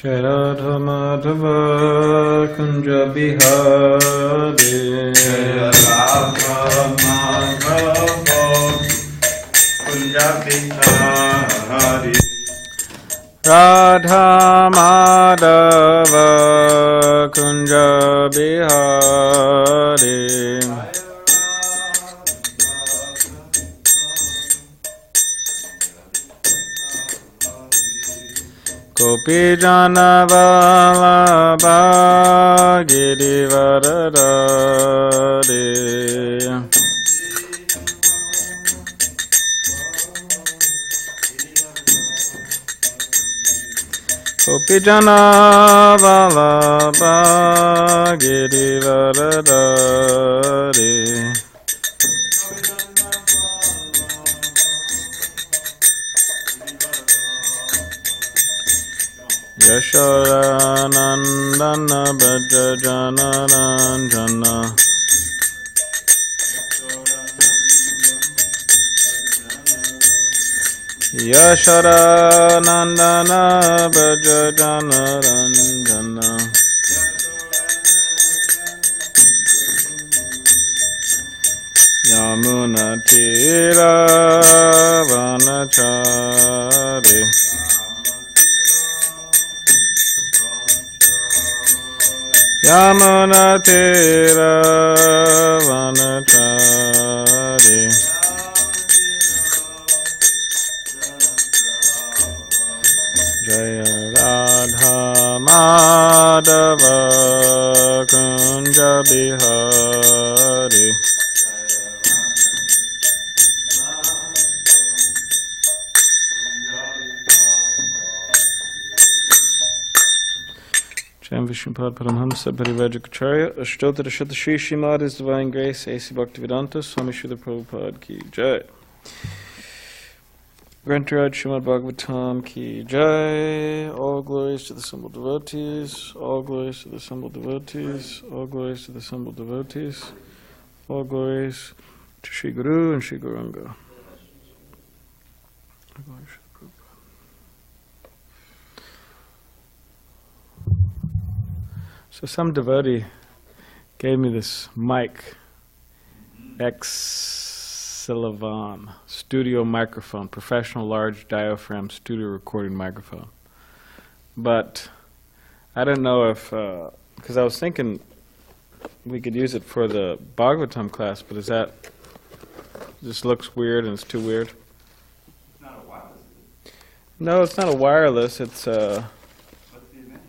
Jai Radha Madhava Kunja Bihari Jai Radha Madhava Kunja Bihari Radha Madhava Kunja Bihari Gopi Jana Vallabha Girivaradari Gopi Jana Vallabha Girivaradari Yashodanandana Bhaja Jana Ranjana Yashodanandana Bhaja Jana Ranjana Yamuna Tira Vanachari Yamuna Tira Vanachari Jaya Radha Madhava Kunja Bihari Jam Vishnupad Paramhamsa Parivajrakacharya Ashtotara Shata Shri Srimad His Divine Grace A.C. Bhaktivedanta Swami Srila Prabhupada Ki Jai Grantaraj Srimad Bhagavatam Ki Jai. All glories to the assembled devotees, all glories to the assembled devotees, all glories to the assembled devotees, all glories to Shri Guru and Shri Gauranga. So some devotee gave me this mic, X-Silavan studio microphone, professional large diaphragm studio recording microphone. But I don't know if, because I was thinking we could use it for the Bhagavatam class, but is that, just looks weird and it's too weird? It's not a wireless. No, it's not a wireless, it's What's the advantage?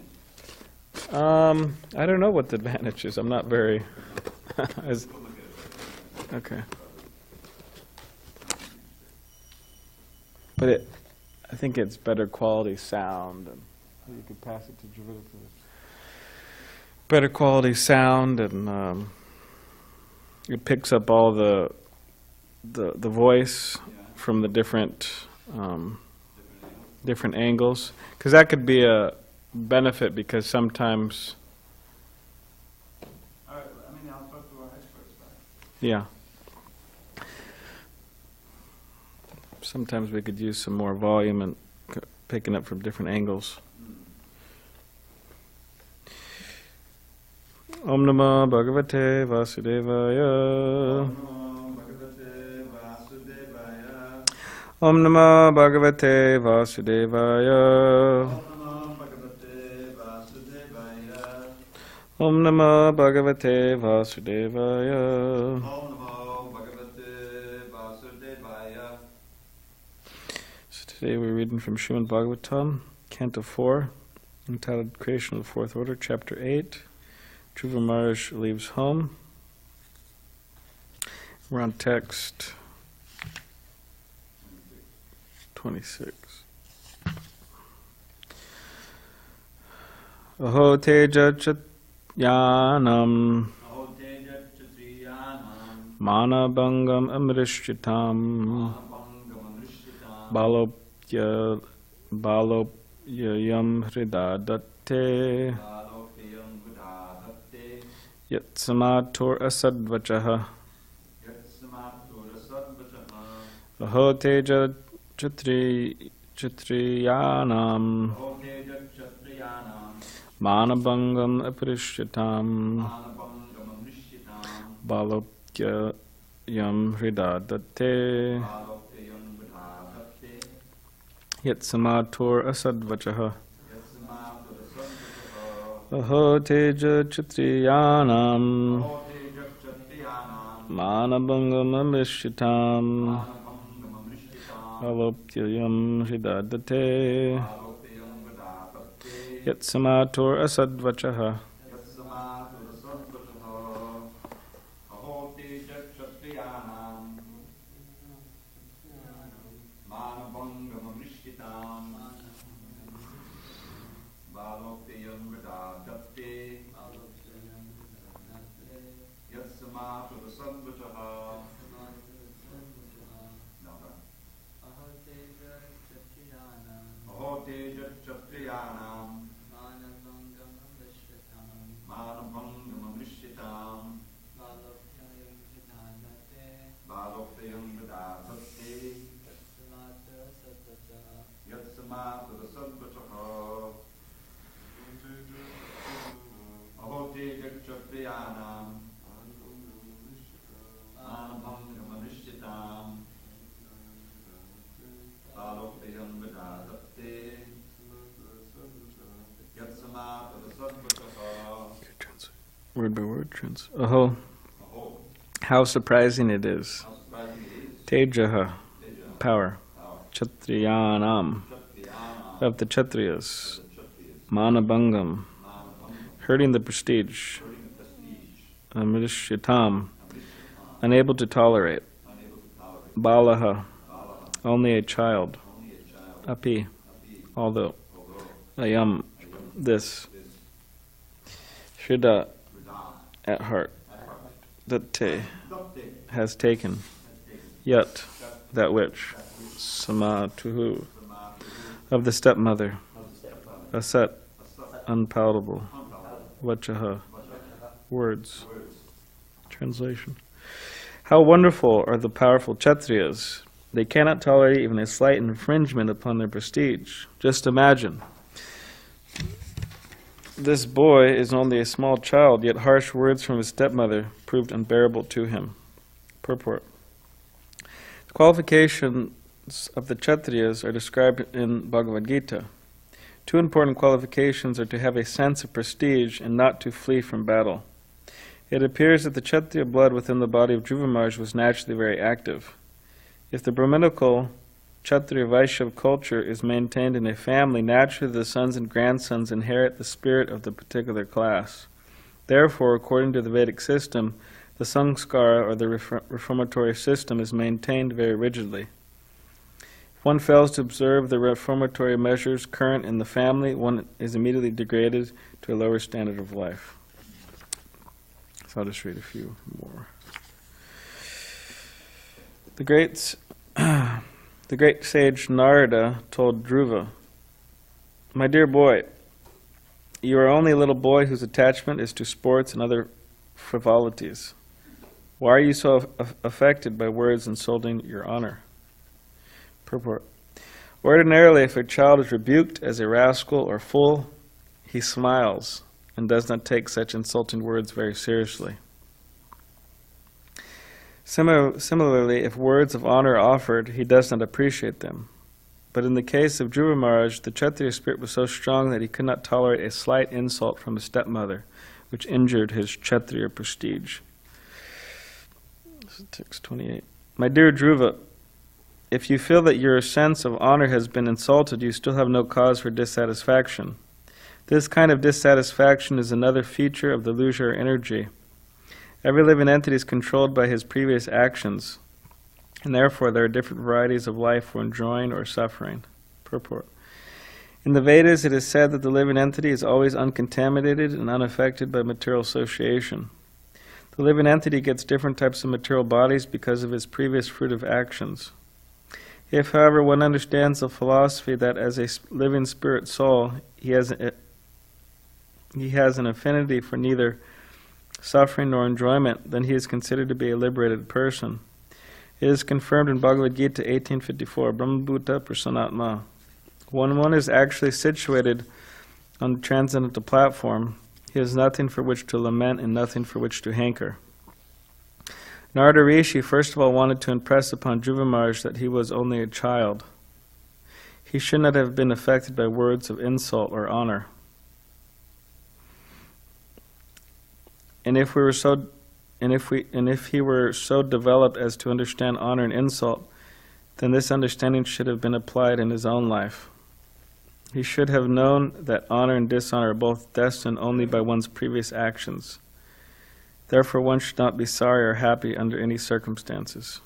I don't know what the advantage is. I'm not very, okay. But I think it's better quality sound, and you could pass it to Javita for this. Better quality sound, and it picks up all the voice from the different angles. Because that could be a benefit, because sometimes. All right, I'll talk to our experts about it. Yeah. Sometimes we could use some more volume and picking up from different angles. Om Namah Bhagavate Vasudevaya. Om Namah Bhagavate Vasudevaya. Om Namah Bhagavate Vasudevaya. Today we're reading from Srimad Bhagavatam, Canto 4, entitled Creation of the Fourth Order, Chapter 8. Dhruva Maharaj leaves home. We're on text 26. Aho teja chatyanam manabangam amrishchitam balopyayam hridadatte yatsamatur asadvachaha aho teja chatriyanam Manabangam aparishyatam Manabangam Nishyitam balopya yam hridadate Balopyam Vidhadate yat samatur asadvachaha Yasamato Sadvataha aho teja chitriyanam Bhoti Jakshatiyanam manabangam aparishyatam Manabangam Nishyitam balopya yam hridadate Balopyam Vidhadate yat samatur asadvachaha Yasamato Sadvataha Ahoti Jakshatiyanam Manabangam Nishyitam Balopyam Vidhadate Yasamato Sadvataha Ahote Jakshatiyanam Manabangam Nishyitam Balopyam Vidhadate Yasamato Sadvataha Ahote Jakshatiyanam Manabangam Nishyitam Balopyam Vidhadate Yasamato Sadvataha Word by word Aho, Aho, how surprising it is. how surprising it is. Tejaha, Teja, power. power. Kshatriyanam, Kshatriyana, of the Kshatriyas. the Kshatriyas. Manabangam, Manabangam, hurting the prestige. hurting the prestige. Amrishyatam, Amrishyatam, unable to tolerate. unable to tolerate. Balaha, Balaha, only a child. only a child. Api, Api, although. although, Ayam, ayam, this. this, Shrida, Vridha, at heart. at heart. Datte, Dakte, has taken. has taken. Yat, That, that which. that which. Samatuhu, Samatu, of the stepmother. of the stepfather. Asat, Asat, unpalatable. unpalatable. Vachaha, Vachaha, words. words. Translation. How wonderful are the powerful Kshatriyas. They cannot tolerate even a slight infringement upon their prestige. Just imagine. This boy is only a small child, yet harsh words from his stepmother proved unbearable to him. Purport. The qualifications of the Kshatriyas are described in Bhagavad Gita. Two important qualifications are to have a sense of prestige and not to flee from battle. It appears that the Kshatriya blood within the body of Dhruva Maharaj was naturally very active. If the Brahminical Kshatriya Vaishyav culture is maintained in a family, naturally the sons and grandsons inherit the spirit of the particular class. Therefore, according to the Vedic system, the sanskara, or the reformatory system, is maintained very rigidly. If one fails to observe the reformatory measures current in the family, one is immediately degraded to a lower standard of life. So I'll just read a few more. The great sage Narada told Dhruva, "My dear boy, you are only a little boy whose attachment is to sports and other frivolities. Why are you so affected by words insulting your honor?" Purport. Ordinarily, if a child is rebuked as a rascal or fool, he smiles and does not take such insulting words very seriously. Similarly, if words of honor are offered, he does not appreciate them. But in the case of Dhruva Maharaj, the Kshatriya spirit was so strong that he could not tolerate a slight insult from his stepmother, which injured his Kshatriya prestige. This is text 28. My dear Dhruva, if you feel that your sense of honor has been insulted, you still have no cause for dissatisfaction. This kind of dissatisfaction is another feature of the illusory energy. Every living entity is controlled by his previous actions, and therefore there are different varieties of life for enjoying or suffering. Purport. In the Vedas, it is said that the living entity is always uncontaminated and unaffected by material association. The living entity gets different types of material bodies because of his previous fruitive actions. If, however, one understands the philosophy that as a living spirit soul, he has an affinity for neither suffering nor enjoyment, then he is considered to be a liberated person. It is confirmed in Bhagavad Gita 1854, Brahmabhuta Prasanatma. When one is actually situated on the transcendental platform, he has nothing for which to lament and nothing for which to hanker. Narada Rishi first of all wanted to impress upon Dhruva Maharaj that he was only a child. He should not have been affected by words of insult or honor. And if he were so developed as to understand honor and insult, then this understanding should have been applied in his own life. He should have known that honor and dishonor are both destined only by one's previous actions. Therefore, one should not be sorry or happy under any circumstances.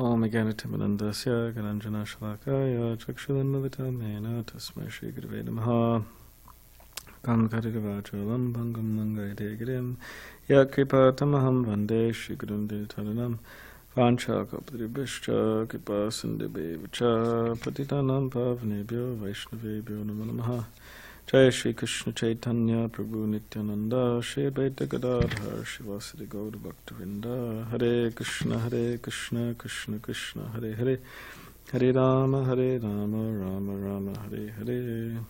Om Gyanatimanandasya Garanjana Shalakaya Chakshudannavitadmena Tasmai Shri Gurave Namaha Kankarivachalam Bhangam Nangayate Girim Yakripa Tamaham Vande Shri Gurunde Taranam Vancha Kapadribhishcha Kripa Sindhibhevacha Patitanam Pavnebhyo Vaishnavebhyo Namo Namaha Jai Shri Krishna Chaitanya Prabhu Nityananda Shri Advaita Gadadhar Shivasadi Gaur Bhaktavinda Hare Krishna Krishna Krishna Hare Hare Hare Rama Rama Rama Hare Hare.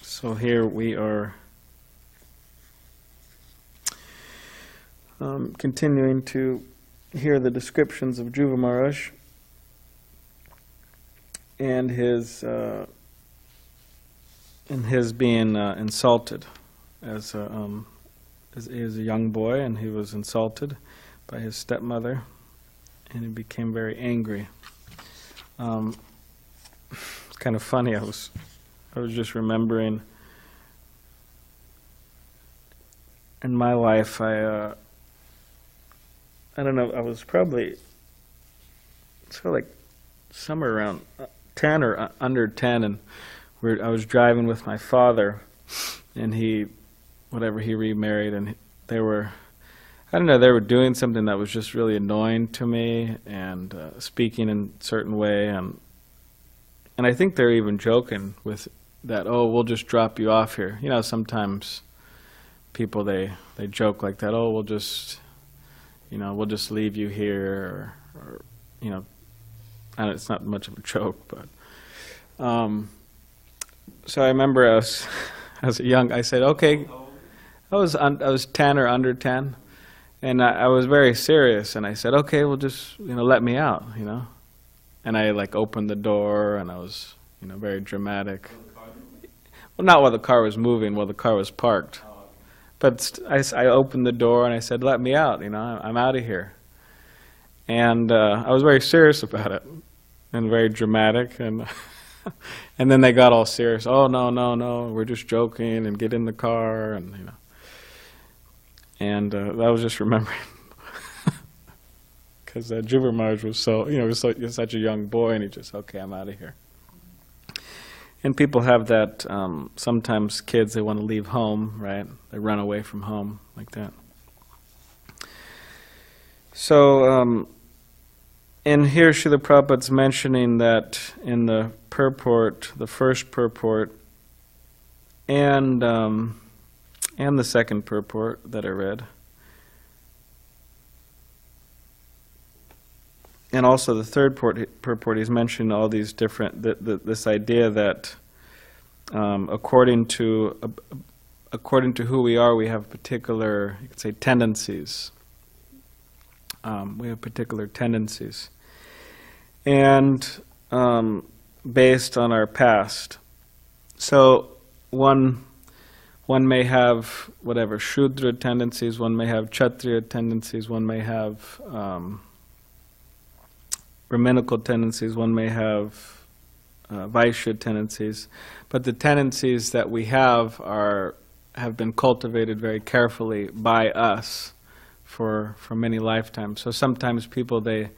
So here we are continuing to hear the descriptions of Dhruva Maharaj and his being insulted as he was a young boy, and he was insulted by his stepmother, and he became very angry. It's kind of funny. I was just remembering in my life, I don't know, I was probably like somewhere around 10 or under 10, and I was driving with my father, and he remarried, and they were doing something that was just really annoying to me, and speaking in a certain way, and I think they're even joking with that, oh, we'll just drop you off here. You know, sometimes people, they joke like that, oh, we'll just leave you here, or it's not much of a joke, but so I remember I was young. I said, okay, I was 10 or under 10, and I was very serious, and I said, okay, well, just let me out, and I opened the door, and I was very dramatic. Well, not while the car was moving, while the car was parked. But I opened the door and I said, let me out, I'm out of here. And I was very serious about it and very dramatic. And and then they got all serious. Oh, no, we're just joking, and get in the car. And, and I was just remembering. Because Dhruva Maharaj was such a young boy, and he just, okay, I'm out of here. And people have that, sometimes kids, they want to leave home, right? They run away from home, like that. So, and here Srila Prabhupada's mentioning that in the purport, the first purport, and the second purport that I read, and also the third purport, he's mentioning all these different, this idea that according to who we are, we have particular, you could say, tendencies. We have particular tendencies, and based on our past. So one may have whatever Shudra tendencies, one may have Kshatriya tendencies, one may have Brahminical tendencies, one may have Vaishya tendencies, but the tendencies that we have been cultivated very carefully by us for many lifetimes. So sometimes people, they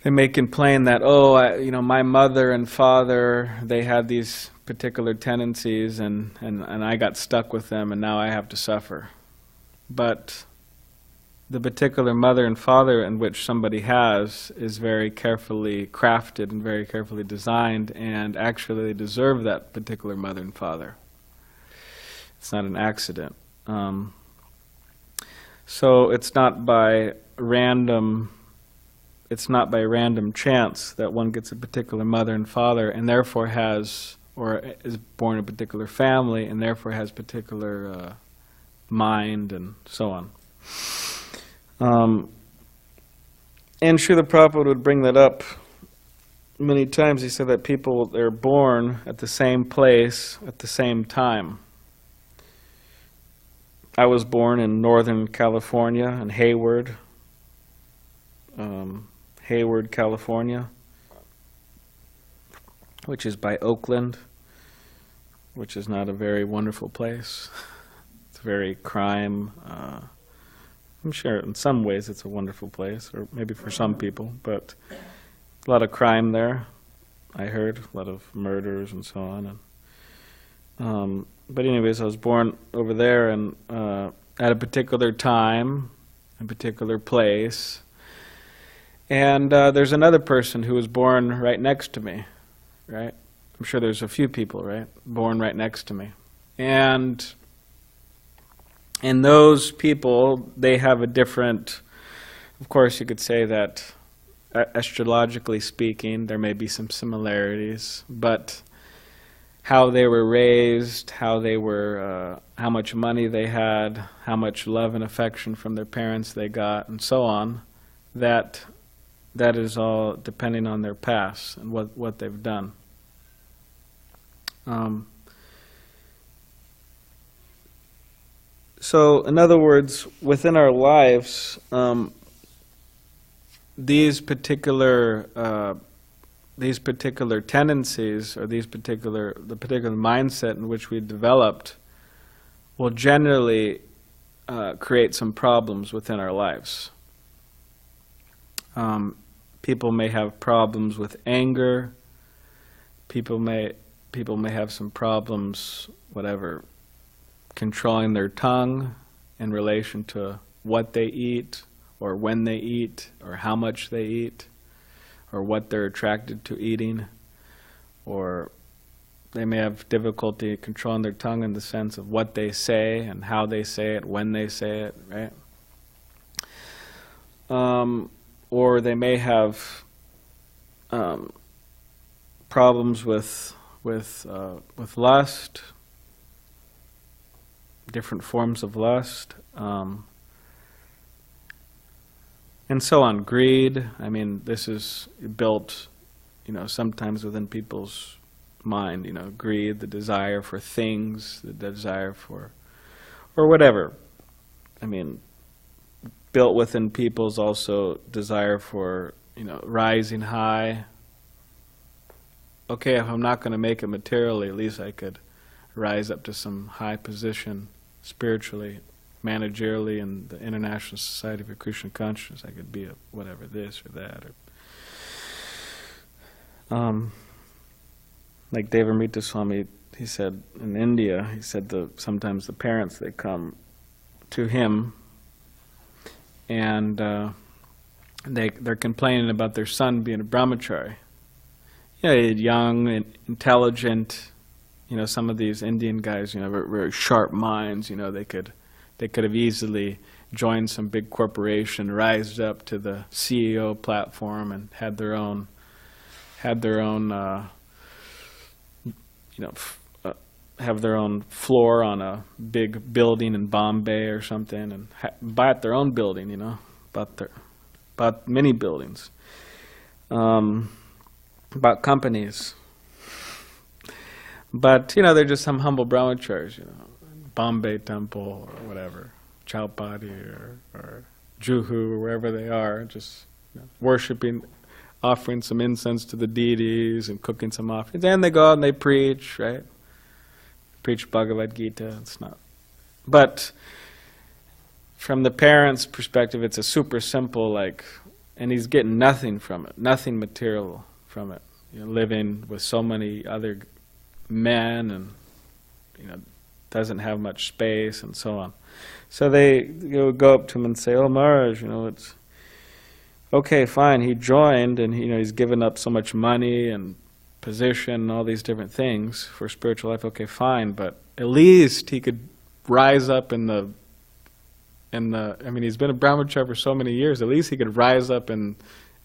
they may complain that, oh, my mother and father, they had these particular tendencies, and I got stuck with them, and now I have to suffer. But the particular mother and father in which somebody has is very carefully crafted and very carefully designed, and actually they deserve that particular mother and father. It's not an accident. So it's not by random chance that one gets a particular mother and father, and therefore has, or is born in a particular family, and therefore has particular mind, and so on. And Srila Prabhupada would bring that up many times. He said that people, they're born at the same place at the same time. I was born in Northern California, in Hayward, California, which is by Oakland, which is not a very wonderful place. It's very crime. I'm sure in some ways it's a wonderful place, or maybe for some people, but a lot of crime there, I heard, a lot of murders and so on. And, but anyways, I was born over there, and at a particular time, a particular place. And there's another person who was born right next to me, right? I'm sure there's a few people, right, born right next to me. And those people, they have a different, of course you could say that astrologically speaking, there may be some similarities, but how they were raised, how they were, how much money they had, how much love and affection from their parents they got, and so on, that is all depending on their past and what they've done. So, in other words, within our lives, these particular tendencies, or the particular mindset in which we developed, will generally create some problems within our lives. People may have problems with anger. People may have some problems, controlling their tongue in relation to what they eat, or when they eat, or how much they eat, or what they're attracted to eating, or they may have difficulty controlling their tongue in the sense of what they say and how they say it, when they say it, right? Or they may have problems with lust, different forms of lust, and so on. Greed. I mean, this is built, sometimes within people's mind. Greed, the desire for things, the desire for, or whatever. I mean, built within people's also desire for, rising high. Okay, if I'm not going to make it materially, at least I could rise up to some high position spiritually, managerially in the International Society for Krishna Consciousness. I could be a whatever, this or that. Or, like Devamrita Swami, he said in India, he said sometimes the parents, they come to him and they're complaining about their son being a brahmachari. Young and intelligent. Some of these Indian guys, very, very sharp minds. They could have easily joined some big corporation, rised up to the CEO platform, and had their own, have their own floor on a big building in Bombay or something, and bought their own building. Bought many buildings, bought companies. But, they're just some humble brahmacharis, Bombay Temple or whatever, Chowpatty or Juhu or wherever they are, just worshipping, offering some incense to the deities and cooking some offerings. And they go out and they preach, right? Preach Bhagavad Gita. It's not. But from the parents' perspective, it's a super simple, and he's getting nothing from it, nothing material from it. Living with so many other men, and doesn't have much space, and so on. So they go up to him and say, "Oh, Maharaj, it's okay, fine. He joined, and he's given up so much money and position and all these different things for spiritual life. Okay, fine, but at least he could rise up in the. I mean, he's been a brahmachari for so many years. At least he could rise up in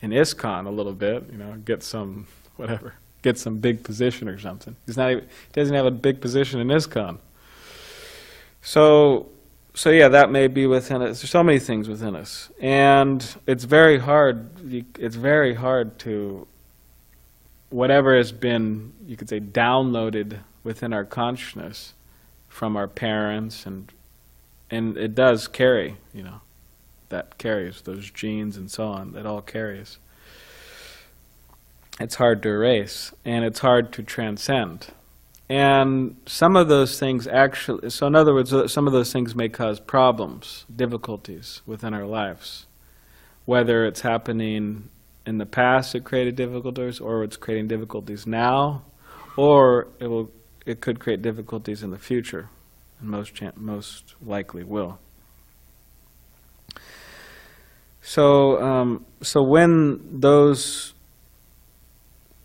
ISKCON a little bit. Get some whatever, get some big position or something. He doesn't have a big position in ISKCON. So yeah, that may be within us. There's so many things within us, and it's very hard. It's very hard to whatever has been, you could say, downloaded within our consciousness from our parents, and it does carry. That carries those genes and so on. That all carries. It's hard to erase, and it's hard to transcend. And some of those things actually, so in other words, some of those things may cause problems, difficulties within our lives. Whether it's happening in the past it created difficulties, or it's creating difficulties now, or it could create difficulties in the future, and most likely will. So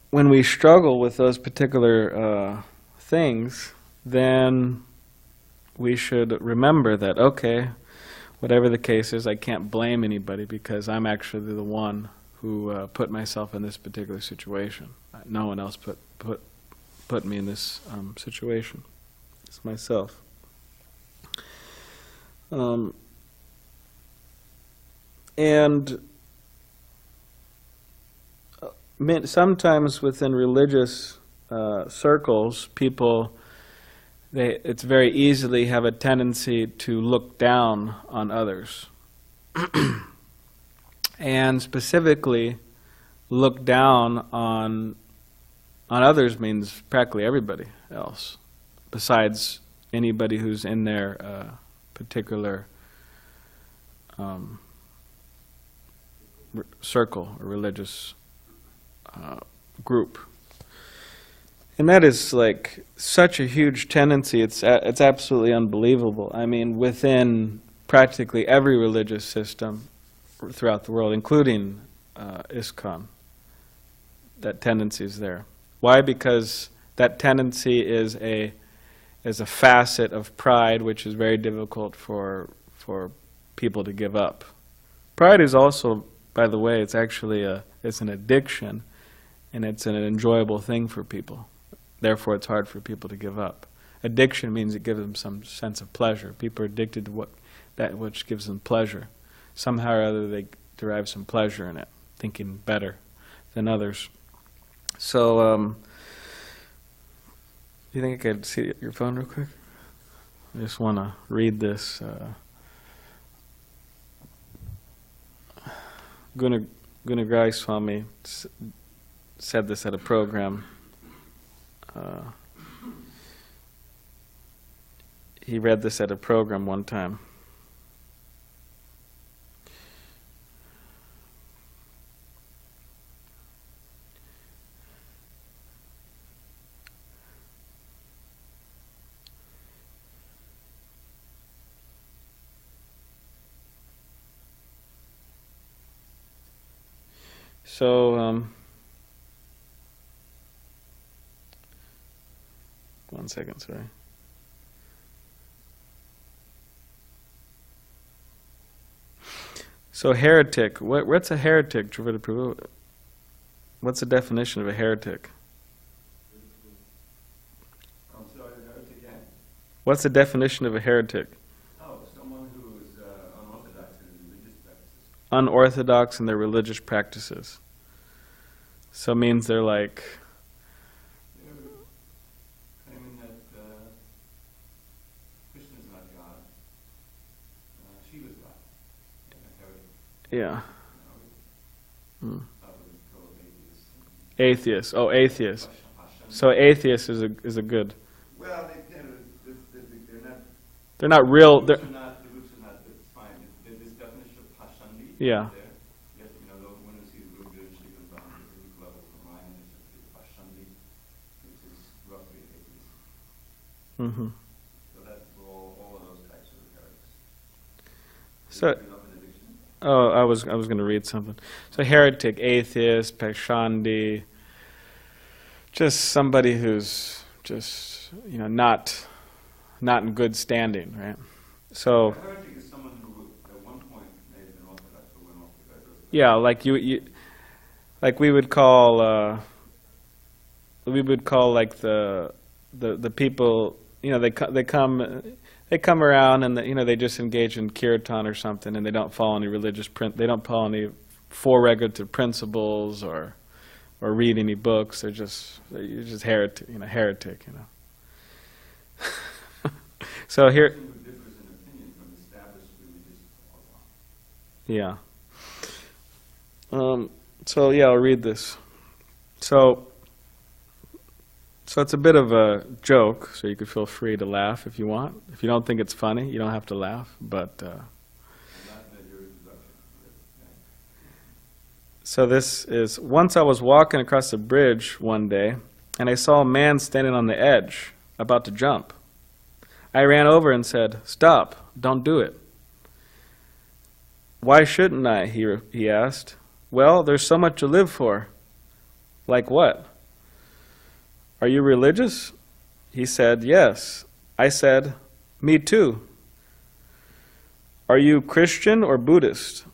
when we struggle with those particular things, then we should remember that, okay, whatever the case is, I can't blame anybody because I'm actually the one who put myself in this particular situation. No one else put me in this situation. It's myself. And sometimes within religious circles, people, it's very easily have a tendency to look down on others. And specifically, look down on others means practically everybody else, besides anybody who's in their particular circle or religious group. And that is like such a huge tendency. It's absolutely unbelievable. I mean, within practically every religious system throughout the world, including ISKCON, that tendency is there. Why? Because that tendency is a facet of pride, which is very difficult for people to give up. Pride is also, by the way, it's actually it's an addiction, and it's an enjoyable thing for people. Therefore, it's hard for people to give up. Addiction means it gives them some sense of pleasure. People are addicted to that which gives them pleasure. Somehow or other, they derive some pleasure in it, thinking better than others. So, do you think I could see your phone real quick? I just want to read this. Gunagraj Swami said this at a program. He read this at a program one time. So, 1 second, sorry. So heretic, what's a heretic, Trivita Prabhu? What's the definition of a heretic? What's the definition of a heretic? Oh, someone who is unorthodox in religious practices. Unorthodox in their religious practices. So it means they're like... Claiming that Krishna is not God. Shiva is God. Yeah. Hmm. Atheist. Oh, atheist. So atheist is a good... Well, they're not real... The roots are not fine. There's this definition of Pashandi. Yeah. There. You know, Mm-hmm. So that's for all of those types of heretics. So, oh, I was going to read something. So heretic, atheist, Pashandi, just somebody who's just, not in good standing, right? So, A heretic is someone who at one point may have been Orthodox but went off the grid. yeah, like like we would call like the people, they come around and they just engage in kirtan or something, and they don't follow any they don't follow any four regulative principles or read any books. You're just heretic, heretic. So here, Who differs in opinion from established religious dogma. yeah. So yeah, I'll read this. So it's a bit of a joke, so you could feel free to laugh if you want. If you don't think it's funny, you don't have to laugh. But so this is, once I was walking across the bridge one day, and I saw a man standing on the edge, about to jump. I ran over and said, "Stop, don't do it." "Why shouldn't I?" he asked. "Well, there's so much to live for." "Like what?" "Are you religious?" He said, "Yes." I said, "Me too." "Are you Christian or Buddhist?"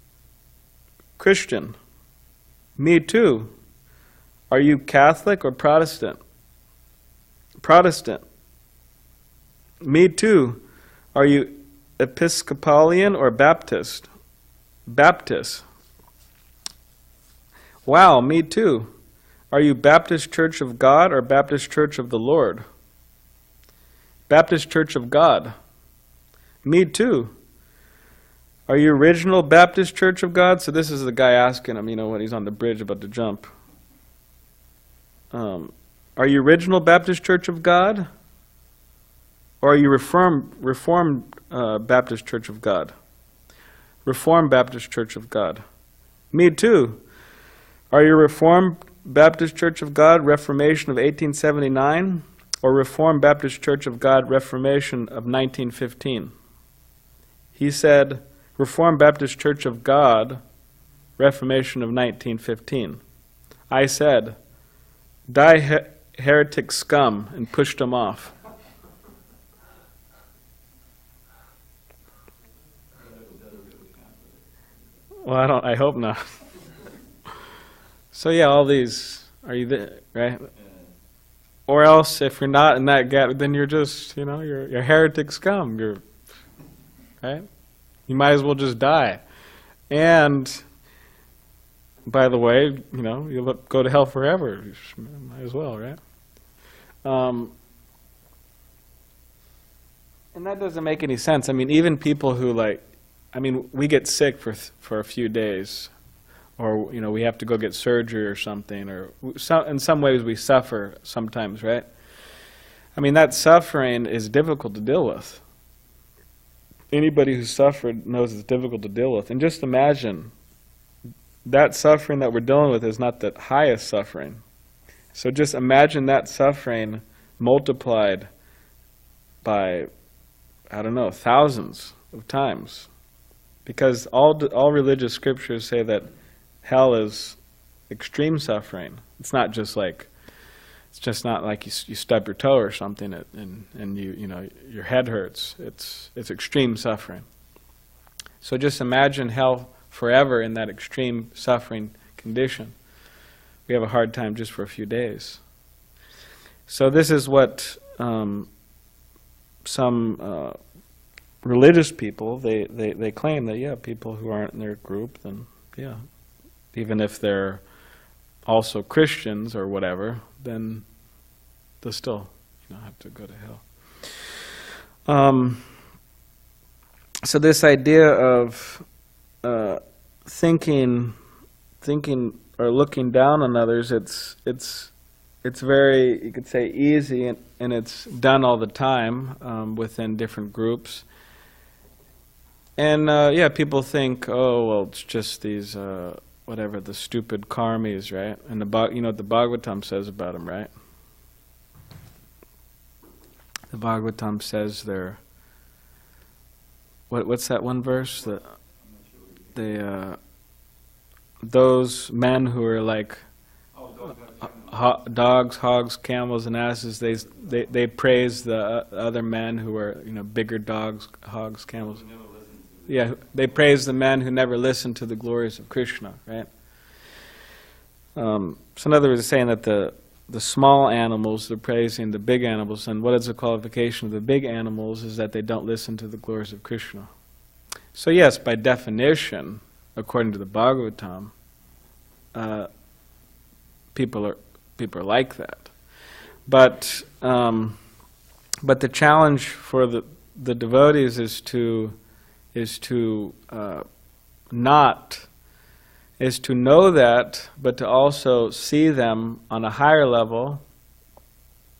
"Christian." "Me too." "Are you Catholic or Protestant?" "Protestant." "Me too." "Are you Episcopalian or Baptist?" "Baptist." "Wow, me too." "Are you Baptist Church of God or Baptist Church of the Lord?" "Baptist Church of God." "Me too." "Are you Original Baptist Church of God?" So this is the guy asking him, when he's on the bridge about to jump. "Are you Original Baptist Church of God? Or are you Reformed Baptist Church of God?" "Reformed Baptist Church of God." "Me too." "Are you Reformed Baptist Church of God, Reformation of 1879, or Reformed Baptist Church of God, Reformation of 1915? He said, "Reformed Baptist Church of God, Reformation of 1915. I said, "Die heretic scum," and pushed him off. Well, I hope not. So yeah, all these, are you there, right? Or else, if you're not in that gap, then you're just, you're heretic scum. Right? You might as well just die. And, by the way, you'll go to hell forever. You might as well, right? And that doesn't make any sense. I mean, even people who we get sick for a few days, or we have to go get surgery or something, or in some ways we suffer sometimes, right? I mean, that suffering is difficult to deal with. Anybody who's suffered knows it's difficult to deal with. And just imagine, that suffering that we're dealing with is not the highest suffering. So just imagine that suffering multiplied by, I don't know, thousands of times. Because all religious scriptures say that hell is extreme suffering. It's not just like, it's just not like you stub your toe or something and your head hurts. It's extreme suffering. So just imagine hell forever in that extreme suffering condition. We have a hard time just for a few days. So this is what some religious people, they claim that, yeah, people who aren't in their group, then, yeah, even if they're also Christians or whatever, then they'll still have to go to hell. So this idea of thinking or looking down on others, it's very, you could say, easy, and it's done all the time within different groups. And yeah, people think, oh, well, it's just these the stupid karmis, right? And what the Bhagavatam says about them, right? The Bhagavatam says they're, what's that one verse? Those men who are like dogs, hogs, camels, and asses, they praise the other men who are, bigger dogs, hogs, camels. Yeah, they praise the men who never listen to the glories of Krishna, right? So in other words, it's saying that the small animals, they're praising the big animals, and what is the qualification of the big animals is that they don't listen to the glories of Krishna. So yes, by definition, according to the Bhagavatam, people are like that. But the challenge for the devotees is to know that, but to also see them on a higher level,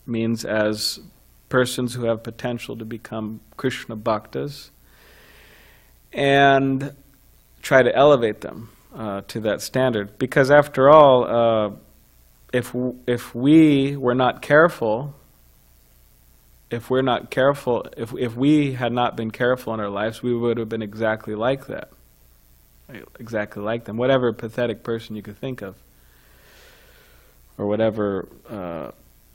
means as persons who have potential to become Krishna bhaktas, and try to elevate them to that standard. Because after all, if we were not careful, if we had not been careful in our lives, we would have been exactly like that. Exactly like them. Whatever pathetic person you could think of, or whatever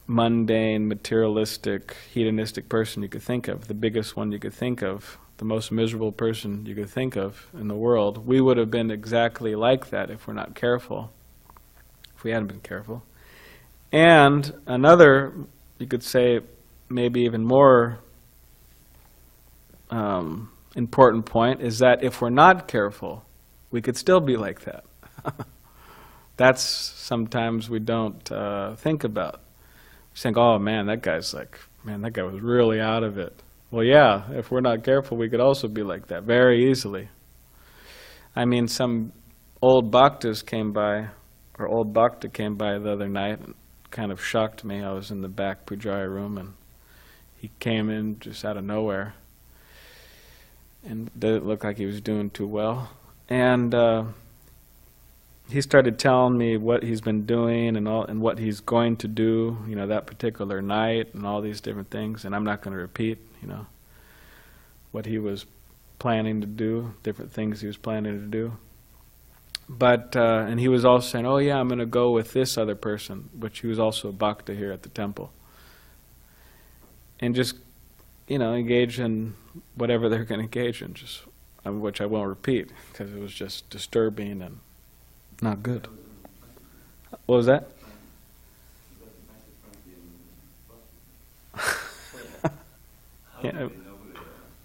mundane, materialistic, hedonistic person you could think of, the biggest one you could think of, the most miserable person you could think of in the world, we would have been exactly like that if we're not careful, if we hadn't been careful. And another, you could say, maybe even more important point is that if we're not careful, we could still be like that. That's sometimes we don't think about. We think, oh man, that guy was really out of it. Well, yeah, if we're not careful, we could also be like that very easily. I mean, some old bhaktas came by, or old bhakta came by the other night and kind of shocked me. I was in the back pujari room and he came in just out of nowhere and didn't look like he was doing too well. And he started telling me what he's been doing and what he's going to do, that particular night and all these different things. And I'm not going to repeat, what he was planning to do, different things he was planning to do. But, and he was also saying, oh yeah, I'm going to go with this other person, which he was also a bhakta here at the temple. And just, engage in whatever they're going to engage in, just which I won't repeat, because it was just disturbing and not good. What was that?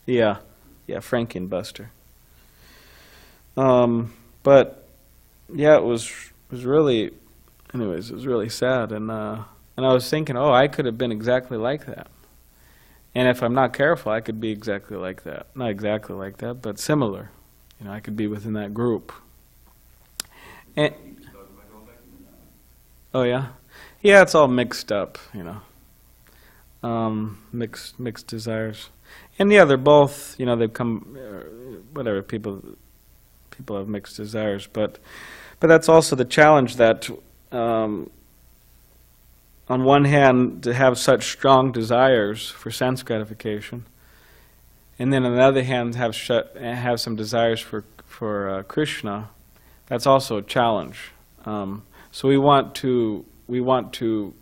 Yeah, Frankie and Buster. But yeah, it was really, anyways, it was really sad, and I was thinking, oh, I could have been exactly like that. And if I'm not careful, I could be exactly like that. Not exactly like that, but similar. I could be within that group. And, oh yeah? Yeah, it's all mixed up, mixed desires. And yeah, they're both, they've come, whatever, people have mixed desires. But that's also the challenge that, on one hand, to have such strong desires for sense gratification, and then on the other hand, have some desires for Krishna, that's also a challenge. So we want to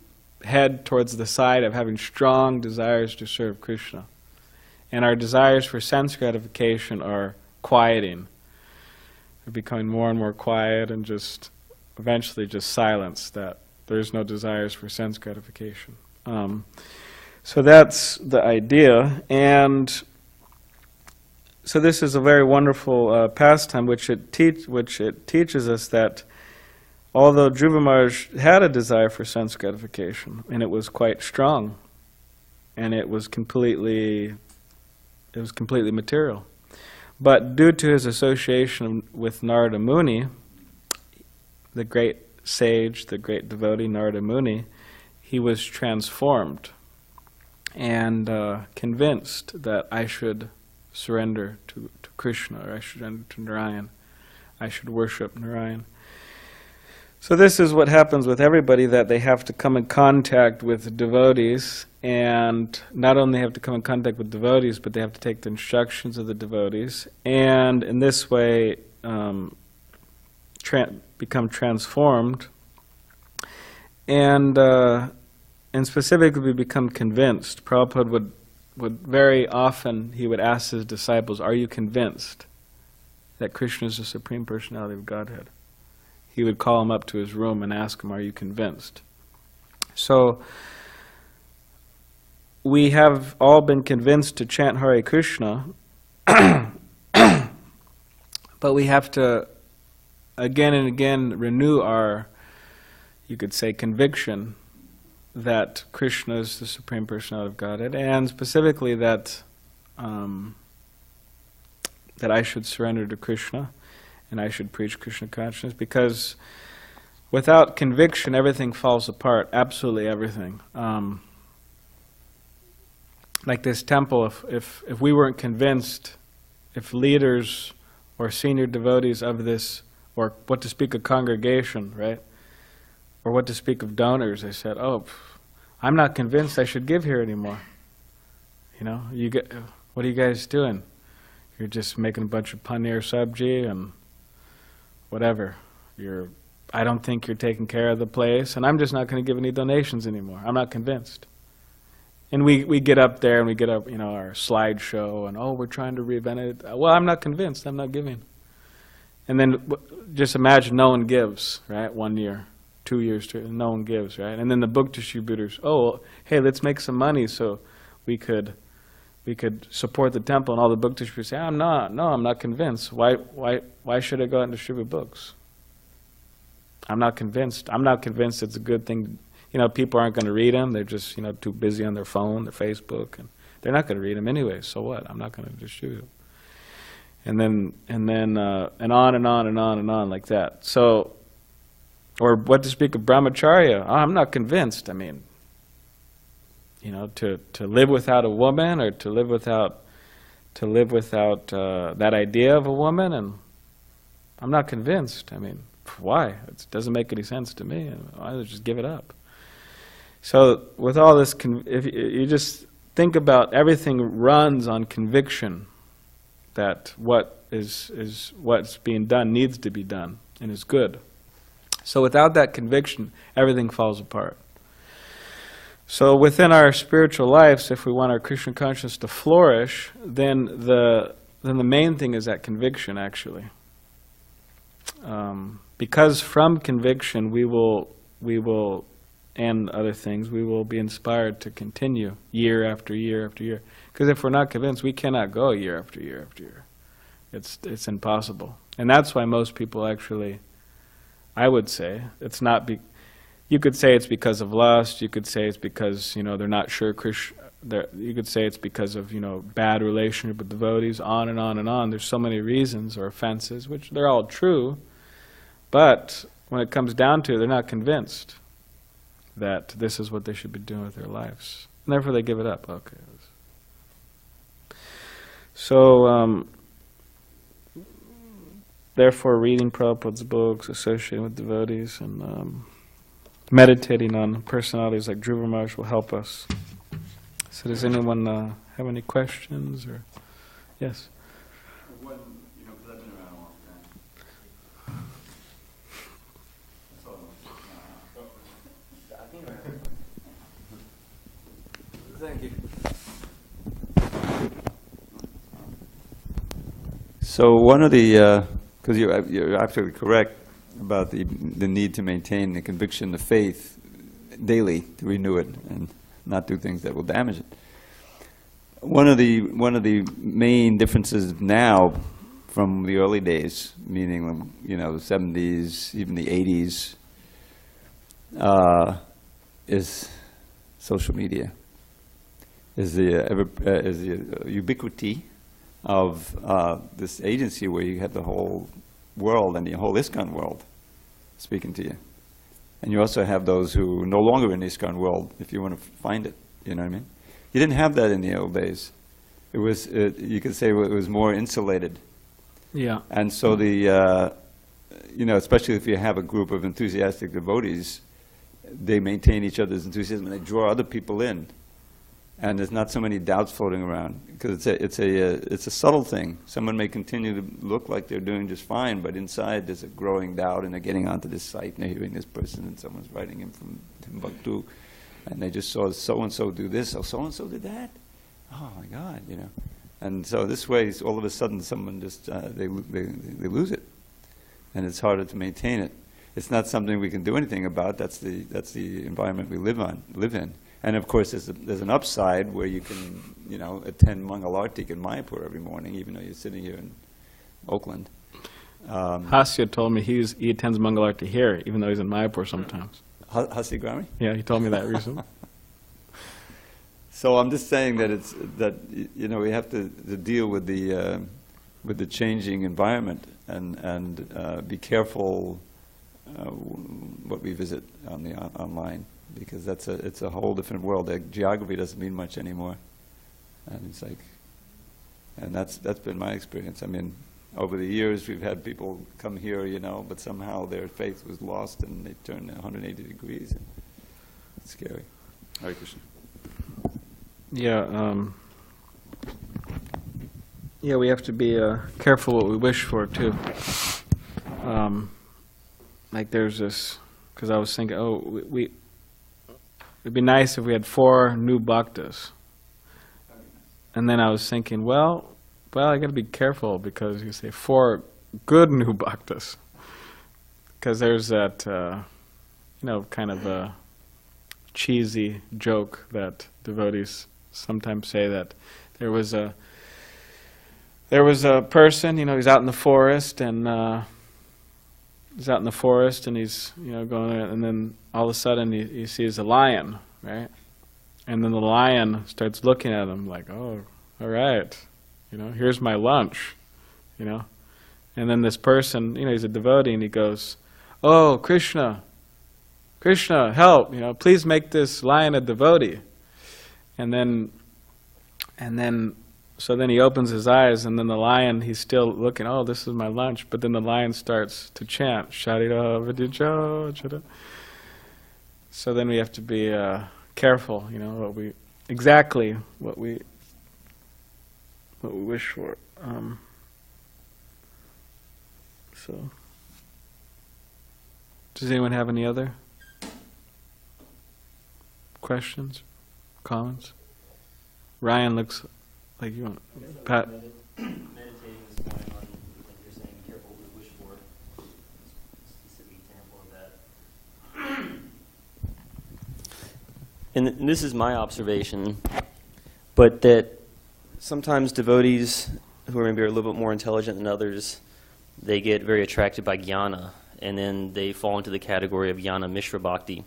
head towards the side of having strong desires to serve Krishna, and our desires for sense gratification are quieting. They're becoming more and more quiet, and just eventually just silence that. There's no desires for sense gratification. So that's the idea. And so this is a very wonderful pastime, which it teaches us that although Dhruva Maharaj had a desire for sense gratification, and it was quite strong, and it was completely material, but due to his association with Narada Muni, the great sage, the great devotee Narada Muni, he was transformed and convinced that I should surrender to Krishna, or I should surrender to Narayan. I should worship Narayan. So this is what happens with everybody, that they have to come in contact with devotees, and not only have to come in contact with devotees, but they have to take the instructions of the devotees, and in this way become transformed, and specifically become convinced. Prabhupada would very often, he would ask his disciples, are you convinced that Krishna is the Supreme Personality of Godhead? He would call him up to his room and ask him, are you convinced? So we have all been convinced to chant Hare Krishna, but we have to again and again renew our, you could say, conviction that Krishna is the Supreme Personality of Godhead, and specifically that that I should surrender to Krishna and I should preach Krishna consciousness, because without conviction everything falls apart, absolutely everything. Like this temple, if we weren't convinced, if leaders or senior devotees of this, or what to speak of congregation, right? Or what to speak of donors, they said, oh, I'm not convinced I should give here anymore. You know, what are you guys doing? You're just making a bunch of paneer sabji and whatever. I don't think you're taking care of the place, and I'm just not going to give any donations anymore. I'm not convinced. And we get up there and we get up, our slideshow, and we're trying to reinvent it. Well, I'm not convinced. I'm not giving. And then just imagine no one gives, right? 1 year, 2 years, no one gives, right? And then the book distributors, hey, let's make some money so we could support the temple. And all the book distributors say, I'm not convinced. Why should I go out and distribute books? I'm not convinced. I'm not convinced it's a good thing. People aren't going to read them. They're just, too busy on their phone, their Facebook, and they're not going to read them anyway. So what? I'm not going to distribute them. And on and on and on and on like that. So, or what to speak of brahmacharya? I'm not convinced. I mean, to live without a woman, or to live without that idea of a woman, and I'm not convinced. I mean, why? It doesn't make any sense to me. I'll just give it up. So with all this, if you just think about, everything runs on conviction that what's being done needs to be done and is good. So without that conviction, everything falls apart. So within our spiritual lives, if we want our Krishna consciousness to flourish, then the main thing is that conviction, actually. Because from conviction we will, and other things, we will be inspired to continue year after year after year. Because if we're not convinced, we cannot go year after year after year. It's impossible. And that's why most people actually, I would say, it's not you could say it's because of lust, you could say it's because, they're not sure you could say it's because of, bad relationship with devotees, on and on and on. There's so many reasons or offenses, which they're all true, but when it comes down to it, they're not convinced that this is what they should be doing with their lives. And therefore they give it up. Okay. So, therefore reading Prabhupada's books, associating with devotees, and meditating on personalities like Dhruva Maharaj will help us. So does anyone have any questions? Or yes? Because I've been around a long time. Thank you. So one of the, because you're absolutely correct about the need to maintain the conviction, the faith daily, to renew it and not do things that will damage it. One of the main differences now from the early days, meaning the 70s, even the 80s, is social media. Is the ubiquity of this agency where you have the whole world and the whole ISKCON world speaking to you. And you also have those who are no longer in the ISKCON world, if you want to find it, you know what I mean? You didn't have that in the old days. It was, you could say it was more insulated. Yeah. And so the you know, especially if you have a group of enthusiastic devotees, they maintain each other's enthusiasm and they draw other people in. And there's not so many doubts floating around, because it's a subtle thing. Someone may continue to look like they're doing just fine, but inside there's a growing doubt, and they're getting onto this site and they're hearing this person, and someone's writing him from Timbuktu, and they just saw so-and-so do this, oh, so-and-so did that? Oh my God, you know. And so this way, all of a sudden, someone just, they lose it. And it's harder to maintain it. It's not something we can do anything about. That's the environment we live in. And of course, there's an upside where you can, you know, attend Mangal Artik in Mayapur every morning, even though you're sitting here in Oakland. Hasya told me he attends Mangal Artik here, even though he's in Mayapur sometimes. Hasya Grami? Yeah, he told me that recently. So I'm just saying that you know, we have to deal with the changing environment and be careful what we visit on the online, because it's a whole different world. The geography doesn't mean much anymore, and it's like, and that's been my experience. I mean, over the years we've had people come here, you know, but somehow their faith was lost and they turned 180 degrees. And it's scary. Hare Krishna. Yeah, yeah, we have to be careful what we wish for too. Like there's this, because I was thinking, oh, it'd be nice if we had 4 new bhaktas. And then I was thinking, well, I got to be careful, because you say 4 good new bhaktas, because there's that, you know, kind of a cheesy joke that devotees sometimes say, that there was a person, you know, he's out in the forest, and he's, you know, going, and then all of a sudden he sees a lion, right? And then the lion starts looking at him like, oh, all right, you know, here's my lunch, you know. And then this person, you know, he's a devotee, and he goes, oh, Krishna, help, you know, please make this lion a devotee. So then he opens his eyes, and then the lion, he's still looking, oh, this is my lunch, but then the lion starts to chant, Sharira Vidyajha Chara. So then we have to be careful, you know, what we wish for. So, does anyone have any other questions, comments? Ryan looks like you want, Pat. Meditating this morning on, like you're saying, careful what we wish for. Specific example of that. And this is my observation, but that sometimes devotees who are maybe a little bit more intelligent than others, they get very attracted by jnana, and then they fall into the category of jnana mishra bhakti.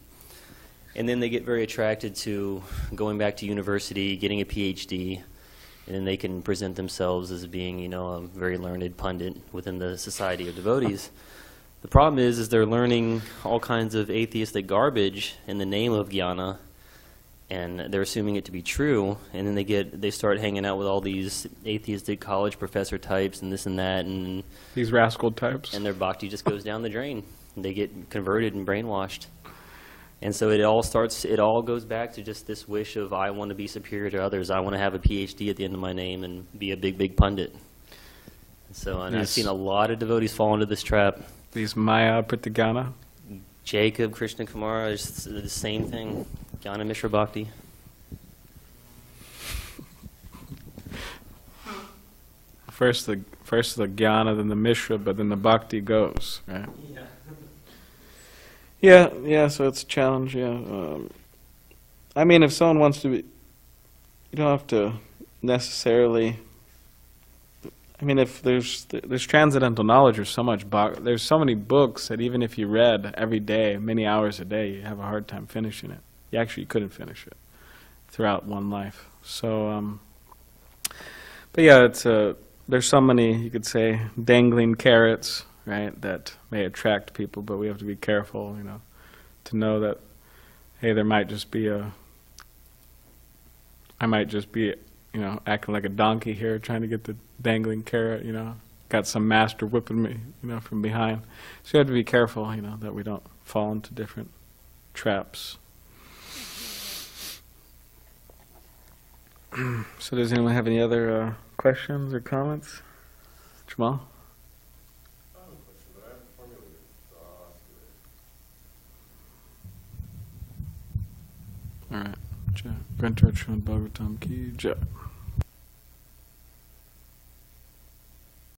And then they get very attracted to going back to university, getting a PhD, and then they can present themselves as being, you know, a very learned pundit within the society of devotees. The problem is they're learning all kinds of atheistic garbage in the name of jnana, and they're assuming it to be true, and then they start hanging out with all these atheistic college professor types and this and that, and These rascal types. and their bhakti just goes down the drain. They get converted and brainwashed. And so it all goes back to just this wish of, I want to be superior to others. I want to have a PhD at the end of my name and be a big, big pundit. So, and I've seen a lot of devotees fall into this trap. These Maya Pratigana. Jacob, Krishna Kumara, is the same thing. Jnana Mishra Bhakti. First the Jnana, then the Mishra, but then the Bhakti goes, right? Yeah, so it's a challenge, yeah. I mean, if someone wants to be, you don't have to necessarily, I mean, if there's transcendental knowledge, there's so much, there's so many books that even if you read every day, many hours a day, you have a hard time finishing it. You couldn't finish it throughout one life. So, but yeah, there's so many, you could say, dangling carrots, right, that may attract people, but we have to be careful, you know, to know that, hey, I might just be, you know, acting like a donkey here, trying to get the dangling carrot, you know, got some master whipping me, from behind. So you have to be careful, that we don't fall into different traps. So does anyone have any other questions or comments? Jamal? I have a question, but I haven't formulated it, so I'll ask you later. All right. Jai. Grantar Srimad Bhagavatam ki jai.